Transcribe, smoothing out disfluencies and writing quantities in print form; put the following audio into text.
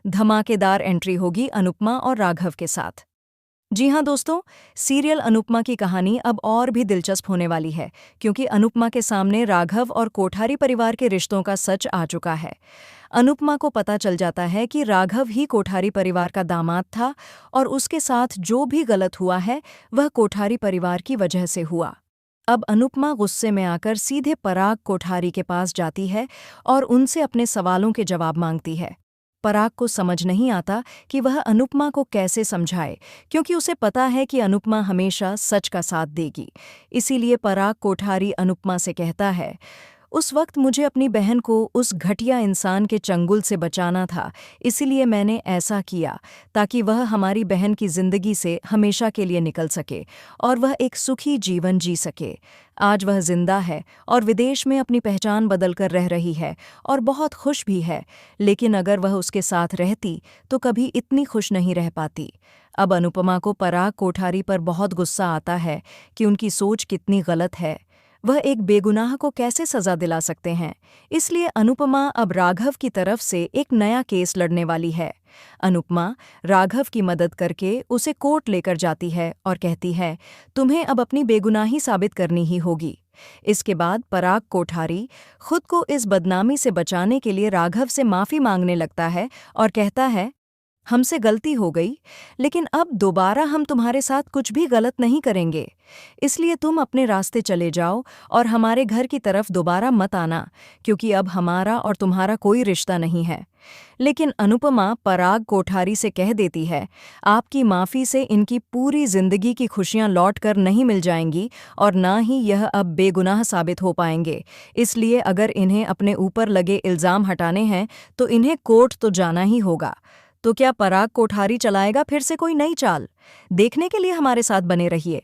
धमाकेदार एंट्री होगी अनुपमा और राघव के साथ। जी हाँ दोस्तों, सीरियल अनुपमा की कहानी अब और भी दिलचस्प होने वाली है, क्योंकि अनुपमा के सामने राघव और कोठारी परिवार के रिश्तों का सच आ चुका है। अनुपमा को पता चल जाता है कि राघव ही कोठारी परिवार का दामाद था और उसके साथ जो भी गलत हुआ है वह कोठारी परिवार की वजह से हुआ। अब अनुपमा गुस्से में आकर सीधे पराग कोठारी के पास जाती है और उनसे अपने सवालों के जवाब मांगती है। पराग को समझ नहीं आता कि वह अनुपमा को कैसे समझाए, क्योंकि उसे पता है कि अनुपमा हमेशा सच का साथ देगी। इसीलिए पराग कोठारी अनुपमा से कहता है, उस वक्त मुझे अपनी बहन को उस घटिया इंसान के चंगुल से बचाना था, इसीलिए मैंने ऐसा किया ताकि वह हमारी बहन की जिंदगी से हमेशा के लिए निकल सके और वह एक सुखी जीवन जी सके। आज वह जिंदा है और विदेश में अपनी पहचान बदलकर रह रही है और बहुत खुश भी है, लेकिन अगर वह उसके साथ रहती तो कभी इतनी खुश नहीं रह पाती। अब अनुपमा को पराग कोठारी पर बहुत गुस्सा आता है कि उनकी सोच कितनी गलत है। वह एक बेगुनाह को कैसे सजा दिला सकते हैं। इसलिए अनुपमा अब राघव की तरफ से एक नया केस लड़ने वाली है। अनुपमा राघव की मदद करके उसे कोर्ट लेकर जाती है और कहती है, तुम्हें अब अपनी बेगुनाही साबित करनी ही होगी। इसके बाद पराग कोठारी खुद को इस बदनामी से बचाने के लिए राघव से माफी मांगने लगता है और कहता है, हमसे गलती हो गई, लेकिन अब दोबारा हम तुम्हारे साथ कुछ भी गलत नहीं करेंगे। इसलिए तुम अपने रास्ते चले जाओ और हमारे घर की तरफ दोबारा मत आना, क्योंकि अब हमारा और तुम्हारा कोई रिश्ता नहीं है। लेकिन अनुपमा पराग कोठारी से कह देती है, आपकी माफ़ी से इनकी पूरी जिंदगी की खुशियां लौट कर नहीं मिल जाएंगी और ना ही यह अब बेगुनाह साबित हो पाएंगे। इसलिए अगर इन्हें अपने ऊपर लगे इल्ज़ाम हटाने हैं तो इन्हें कोर्ट तो जाना ही होगा। तो क्या पराग कोठारी चलाएगा फिर से कोई नई चाल? देखने के लिए हमारे साथ बने रहिए।